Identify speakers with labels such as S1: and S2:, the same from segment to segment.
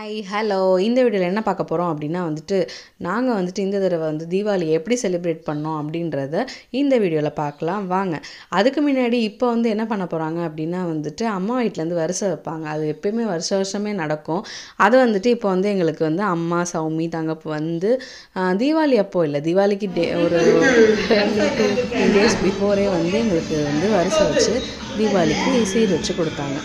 S1: Hi hello இந்த வீடியோவில் என்ன பார்க்க போகிறோம் அப்படின்னா நாங்கள் இந்த தடவை தீபாவளி எப்படி செலிப்ரேட் பண்ணோம் அப்படின்றத இந்த வீடியோவில் பார்க்கலாம் வாங்க. அதுக்கு முன்னாடி இப்போ என்ன பண்ண போகிறாங்க அப்படின்னா அம்மா வீட்டிலேருந்து வரிசை வைப்பாங்க. அது எப்பயுமே வருஷமே நடக்கும். அது இப்போ எங்களுக்கு அம்மா சௌமி தங்கப்பு தீபாவளி அப்போ இல்லை, தீபாவளிக்கு ஒரு 2 days பிஃபோரே எங்களுக்கு வரிசை வச்சு தீபாவளிக்கு சீர் வச்சு கொடுத்தாங்க.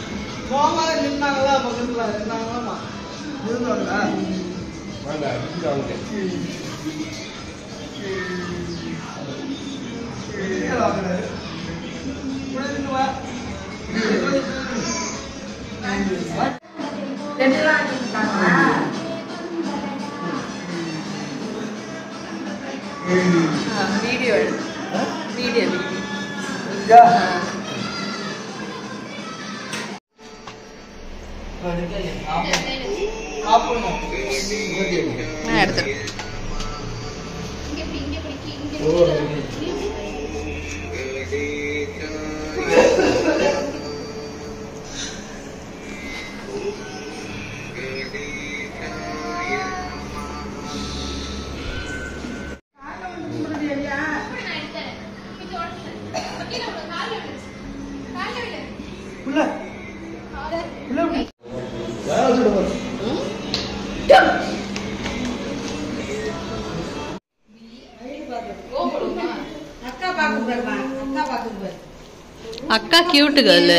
S1: அக்கா கியூட் கேர்ள்,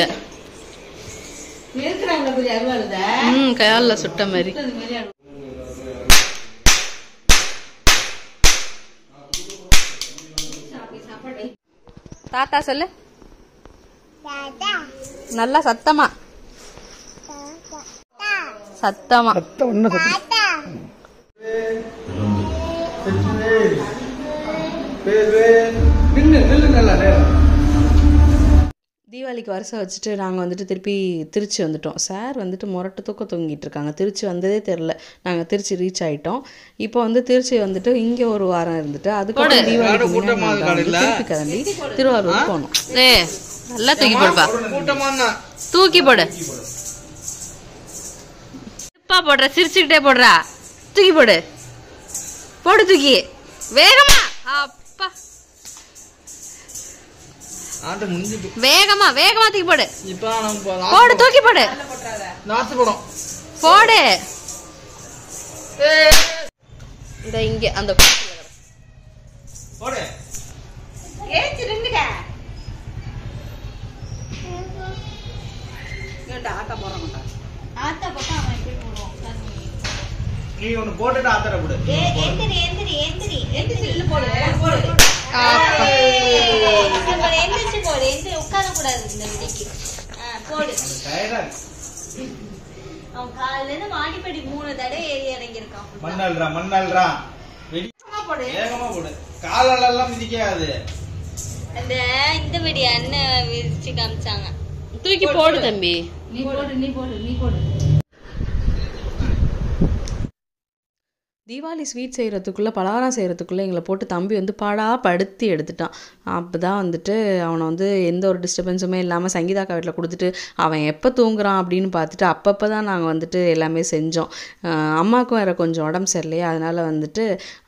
S1: கையால சுட்ட மாதிரி. தாத்தா சொல்லு நல்லா சத்தமா சத்தமா. தீபாவளிக்கு வரிசை வச்சுட்டு நாங்கள் திருப்பி திருச்சி வந்துட்டோம். சார் முரட்டு தூக்கம் தூங்கிட்டு இருக்காங்க. திருச்சி வந்ததே தெரில. நாங்கள் திருச்சி ரீச் ஆகிட்டோம். இப்போ திருச்சி இங்கே ஒரு வாரம் இருந்துட்டு அதுக்கு தீபாவளிக்கு திருப்பி கிளம்பி திருவாரூர் போனோம். நல்லா தூக்கி போடுப்பா, தூக்கி போடு, போடுற சிரிச்சுக்கிட்டே போடுறா, தூக்கி போடு, போடு தூக்கி வேகமா. அப்பா வேகமா வேகமா தூக்கி போடு, போடு தூக்கி போடு, போடு. இந்த இங்க அந்த
S2: நீ ஒன்னு போட்டுட்டு ஆத்தற போடு. எந்திரி போடு போடு. எந்திரிச்சு போடு, எந்திரி உட்கார கூடாது இந்த விடிக்கு. போடு. டயர்டா அவன் காலையில இருந்து மாடிப்படி 3 தடவை ஏறி இறங்கி இருக்கான். மண்ணல்றா வேகமா போடு, வேகமா போடு. காலால எல்லாம் மிதிக்காது. இந்த விடி அண்ணன் விரிச்சு காமிச்சாங்க.
S1: தூக்கி போடு தம்பி.
S2: நீ போடு.
S1: தீபாவளி ஸ்வீட் செய்கிறதுக்குள்ளே பலகாரம் செய்கிறதுக்குள்ளே எங்களை போட்டு தம்பி படுத்தி எடுத்துட்டான். அப்போ தான் அவனை எந்த ஒரு டிஸ்டர்பன்ஸுமே இல்லாமல் சங்கீதாக்கா வீட்டில் கொடுத்துட்டு அவன் எப்போ தூங்குறான் அப்படின்னு பார்த்துட்டு அப்பப்போ தான் நாங்கள் எல்லாமே செஞ்சோம். அம்மாவுக்கும் வேறு கொஞ்சம் உடம்பு சரியில்லையே, அதனால்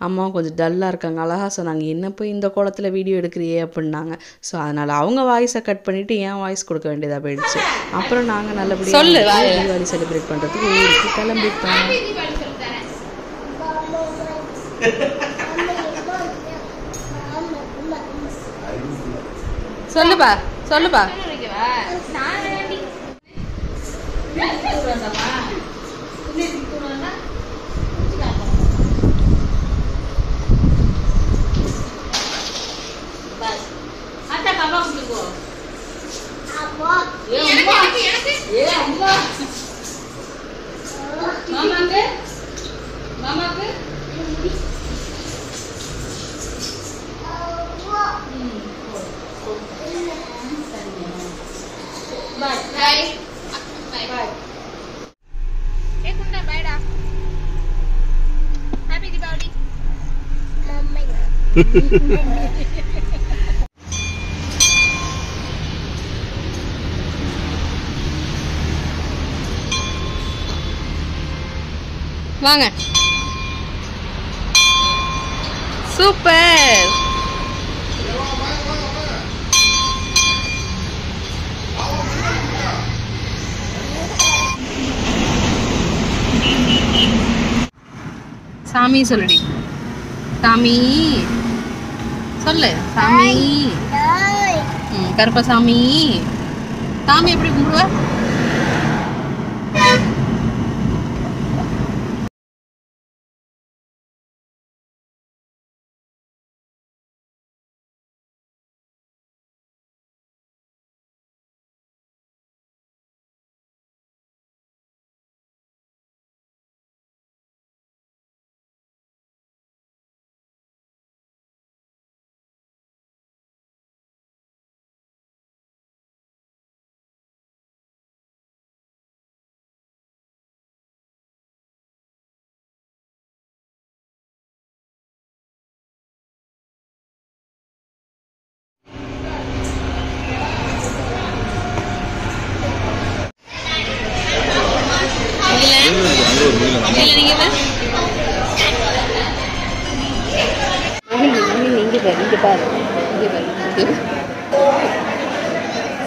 S1: அம்மாவும் கொஞ்சம் டல்லாக இருக்காங்க. அழகாக சொன்னாங்க, என்ன போய் இந்த கோலத்தில் வீடியோ எடுக்கிறியே அப்படின்னாங்க. ஸோ அதனால் அவங்க வாய்ஸை கட் பண்ணிவிட்டு என் வாய்ஸ் கொடுக்க வேண்டியதாக போயிடுச்சு. அப்புறம் நாங்கள் நல்லபடியாக தீபாவளி செலிப்ரேட் பண்ணுறதுக்கு ஊருக்கு கிளம்பிட்டோம். சொல்லுப்பா மாமாக்கு Bye. Bye. Hey, Kunda, bye da. Happy Diwali. வாங்க. சூப்பர். சாமி சொல்லுடி. சாமி சொல்லு. சாமி. கருப்பசாமி. சாமி எப்படி கும்பிடுவ?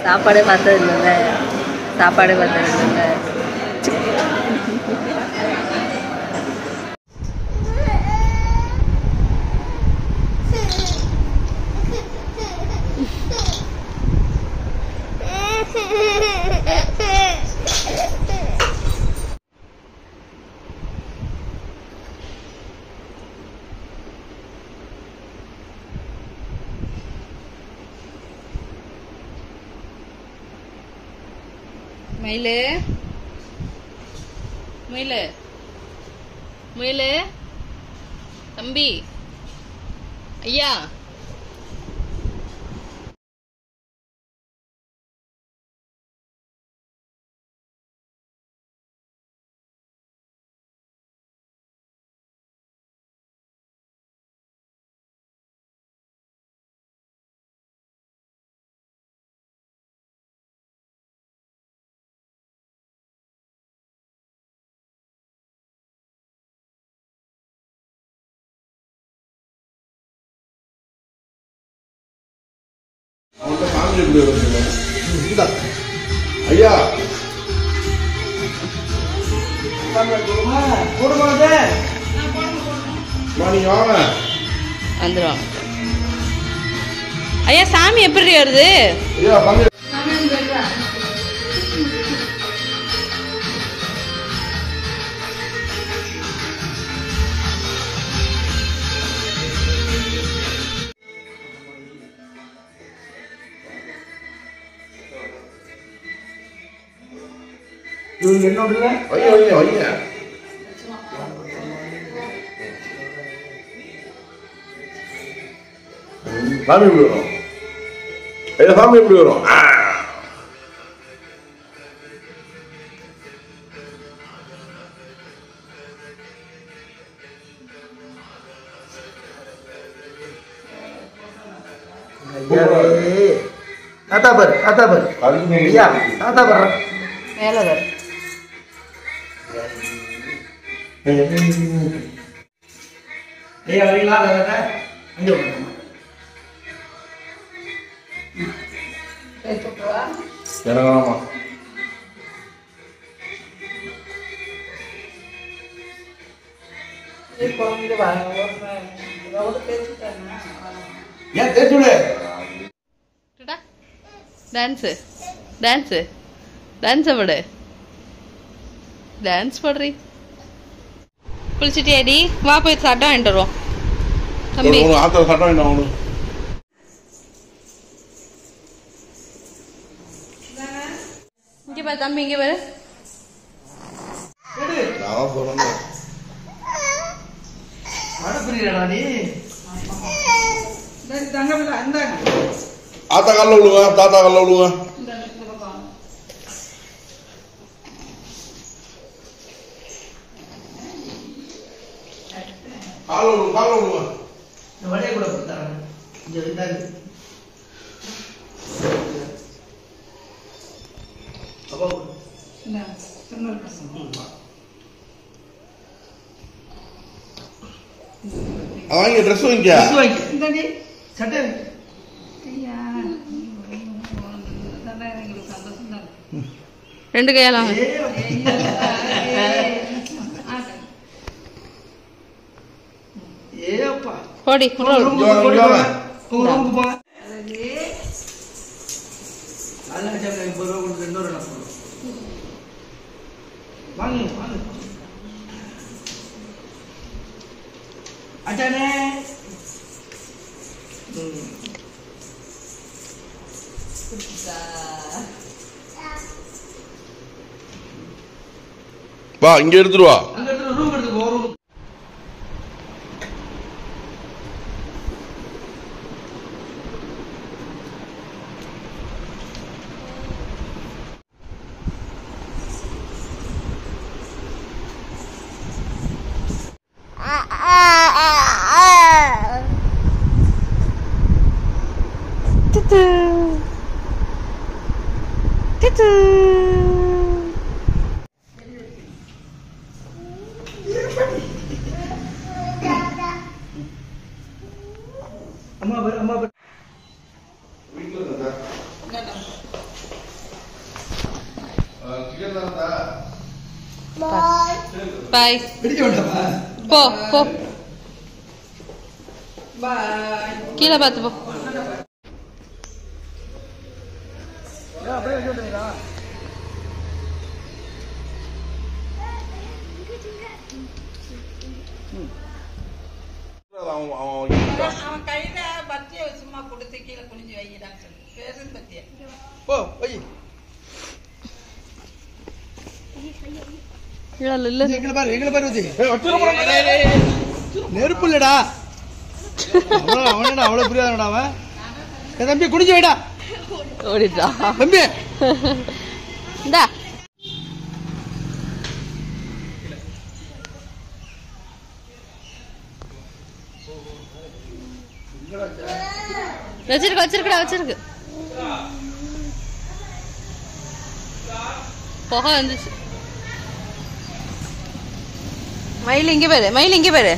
S1: சாப்பாடே பார்த்தது இல்லைல்ல. சாப்பாடே பார்த்தது இல்லைல்ல. மயிலு மயிலு மயிலு தம்பி ஐயா
S3: ஐயா
S1: வந்துருவாங்க. ஐயா சாமி எப்படி வருது?
S3: என்னோட ஐயா ஐயா ஐயா சாமி எப்படி வரும்? ஐயா சாமி எப்படி வரும்?
S4: தாத்தா பாரு தாத்தா பாரு ஐயா தாத்தா பாரு
S1: மேலே வரும்.
S4: ஐயா வரீங்களா அங்கே
S3: எனக்கு வேணாமா?
S4: ஏன் தேய்ச்சி விடு.
S1: டான்ஸு டான்ஸு டான்ஸை விடு. டான்ஸ் போடுறி. குளிச்சுட்டியாடி? வா போய் சட்டம் வாங்கிட்டு வருவோம். தம்பி
S3: ஆத்திர சட்டம் என்ன ஒன்று
S1: இங்கே பாரு தம்பி இங்கே பாரு.
S3: ஆத்தா காலில் விழுங்க, தாத்தா காலில் விழுங்க. காலில் விழுங்க, காலில் விழுங்க.
S4: வடையை கூட கொடுத்தாங்க இங்கே இருந்தாரு. அப்போ
S3: வாங்கி ட்ரெஸ் வாங்கிக்க.
S4: ட்ரெஸ் வாங்கி இந்தாடி சட்டை
S5: ஐயா எங்களுக்கு சந்தோஷம் தான்.
S1: 2 கையாலாம்
S4: ஏப்பா
S1: போடி
S4: உங்க ரூமுக்கு போங்க. அதெல்லாம் 80 ரூபா கொடுத்து 2 ரூபா போடுவோம். வாங்க வாங்க அச்சானே.
S3: வா இங்க எடுத்துட்டு வா.
S4: அங்க இருந்து ரூம் எடுத்து போ. ரூம் அம்மா பாரு அம்மா பாரு.
S3: வீட்ல இருந்தா சிக்கன் தான்டா.
S1: பாய்.
S4: பிடிக்க வேண்டாமா?
S1: போ போ கீழே பார்த்து போ.
S4: அப்படியே வச்சுட்டீங்களா?
S5: அவன் கையில பத்திய சும்மா கொடுத்து கீழே குனிஞ்சு வைக்கிறான்னு சொல்லி பேருந்து பத்திய
S4: போ வை.
S1: இல்ல
S4: எங்களை பாரு எங்களை பாரு வச்சு நெருப்பு இல்லடா. அவனடா அவ்வளவு புரியாதடா அவன். என் தம்பி குடிஞ்சு வைடா
S1: ஓடிட்டா
S4: தம்பி.
S1: இந்தா வச்சிருக்கு புகை வந்துச்சு. மயில் இங்க பாரு.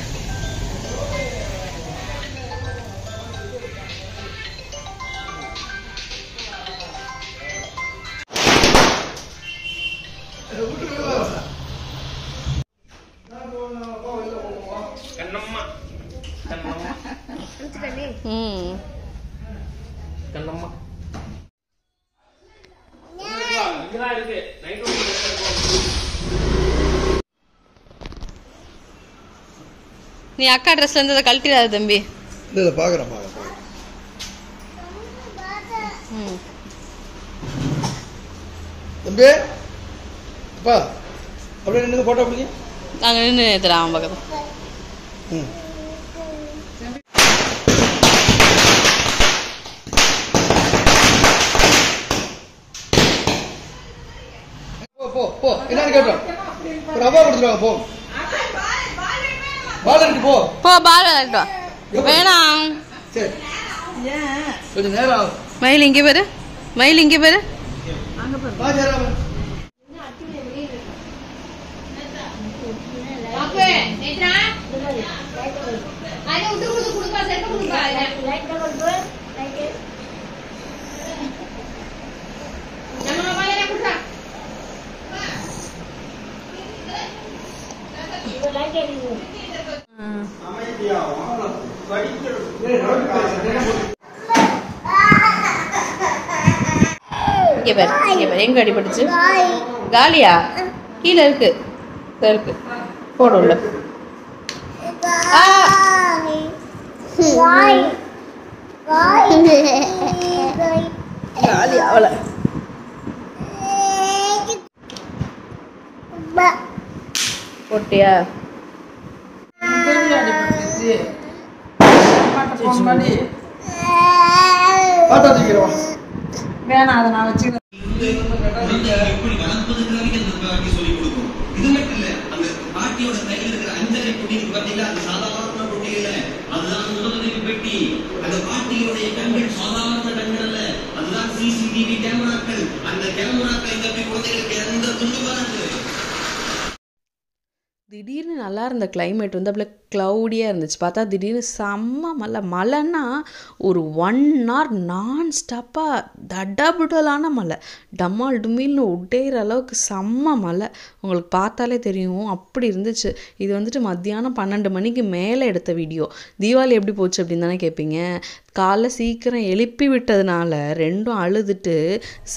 S1: நீ அக்கா ட்ரெஸ்ல இருந்து கழட்டிடாத தம்பி.
S4: இல்ல பாக்குறேன். தம்பி அப்பா அப்படியே நின்று போட்டோ பிடிங்க.
S1: நாங்க நின்று ஏத்துறோம் அவன் பக்கத்துல.
S4: போ போ என்னன்னு கேட்டோம். ஒரு ரவா கொடுத்துருவாங்க. போ பால் இருக்கு. போ
S1: பால் விளையாட்டோம். வேணாம்
S4: சரி கொஞ்சம் நேரம் ஆகும்.
S1: மயில் இங்கே பாரு.
S4: வா ஜெயராமன்.
S1: இங்கே பாரு எங்க அடிபட்டுச்சு. காலியா கீழே இருக்கு போடு உள்ள. காலி அவளை போட்டியா?
S5: வேணாம் அதை நான் வச்சுக்கிறேன்.
S6: அந்த கேமராக்களை தப்பி குழந்தைகளுக்கு எந்த துண்டு வராது.
S1: திடீர்னு நல்லா இருந்த கிளைமேட் வந்து அப்படியே க்ளவுடியாக இருந்துச்சு. பார்த்தா திடீர்னு செம்ம மழை. மழைன்னா ஒரு 1 hour நான் ஸ்டாப்பாக தடபுடலான மழை. டம்மால் டுமில்னு உடையிற அளவுக்கு செம்ம மழை. உங்களுக்கு பார்த்தாலே தெரியும் அப்படி இருந்துச்சு. இது வந்துட்டு மத்தியானம் 12 மணிக்கு மேலே எடுத்த வீடியோ. தீபாவளி எப்படி போச்சு அப்படின்னு தானே கேட்பீங்க. காலைல சீக்கிரம் எழுப்பி விட்டதுனால ரெண்டும் அழுதுட்டு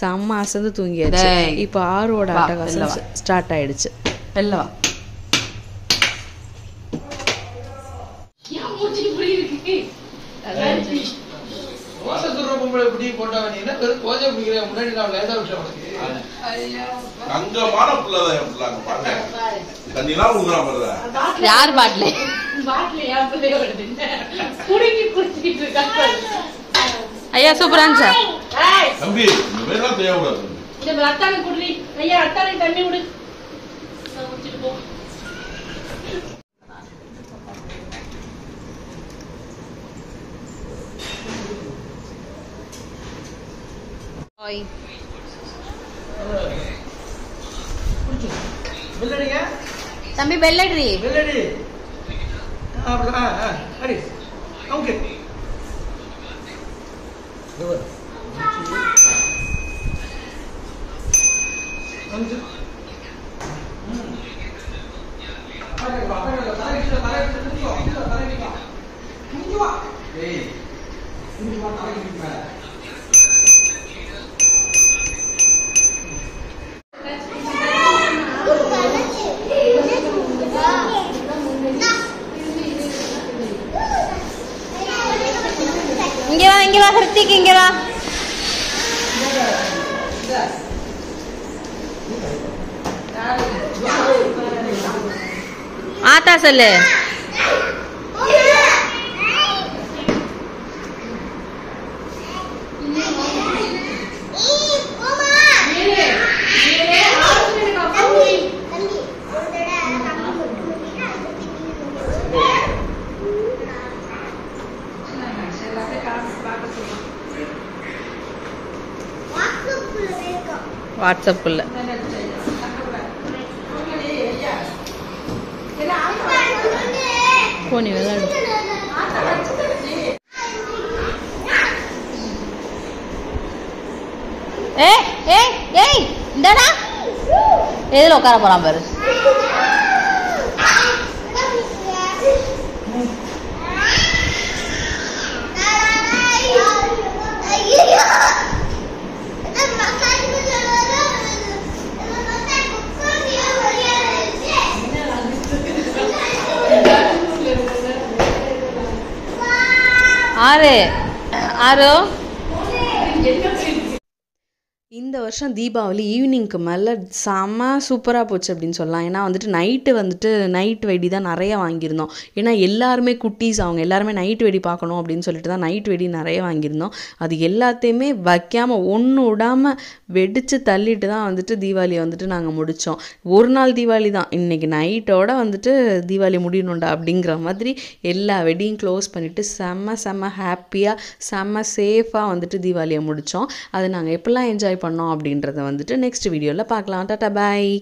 S1: செம்ம அசந்து தூங்கியாச்சு. இப்போ ஆரோட அட்டகாசம் ஸ்டார்ட் ஆயிடுச்சு.
S6: வெள்ளவா
S2: யார் பாட்டில ஐயா சூப்பரா இருந்துச்சா? தம்பி பெல்லடி இங்க வா ஹிருத்திக் இங்க வா. ஆத்தா சொல்லு. வாட்ஸ்அப்புள்ள போனி விளையாடு. இந்தடா எதுல உட்கார போறான் பாரு. ஆறு ஆறு. இந்த வருஷம் தீபாவளி ஈவினிங்க்கு மேலே செம்ம சூப்பராக போச்சு அப்படின்னு சொல்லலாம். ஏன்னா வந்துட்டு நைட் வெடி தான் நிறைய வாங்கியிருந்தோம். ஏன்னா எல்லாருமே குட்டீஸ் அவங்க எல்லாருமே நைட் வெடி பார்க்கணும் அப்படின்னு சொல்லிட்டு தான் நைட் வெடி நிறைய வாங்கியிருந்தோம். அது எல்லாத்தையுமே வைக்காமல் ஒன்று விடாமல் வெடித்து தள்ளிட்டு தான் வந்துட்டு தீபாவளியை வந்துட்டு நாங்கள் முடித்தோம். ஒரு நாள் தீபாவளி தான், இன்றைக்கி நைட்டோட வந்துட்டு தீபாவளி முடியணுண்டா அப்படிங்கிற மாதிரி எல்லா வெடியும் க்ளோஸ் பண்ணிவிட்டு செம்ம ஹாப்பியாக செம்ம சேஃபாக வந்துட்டு தீபாவளியை முடித்தோம். அதை நாங்கள் எப்படிலாம் என்ஜாய் பண்ணோம் அப்படின்றத வந்துட்டு நெக்ஸ்ட் வீடியோவில் பார்க்கலாம். டாடா பாய்.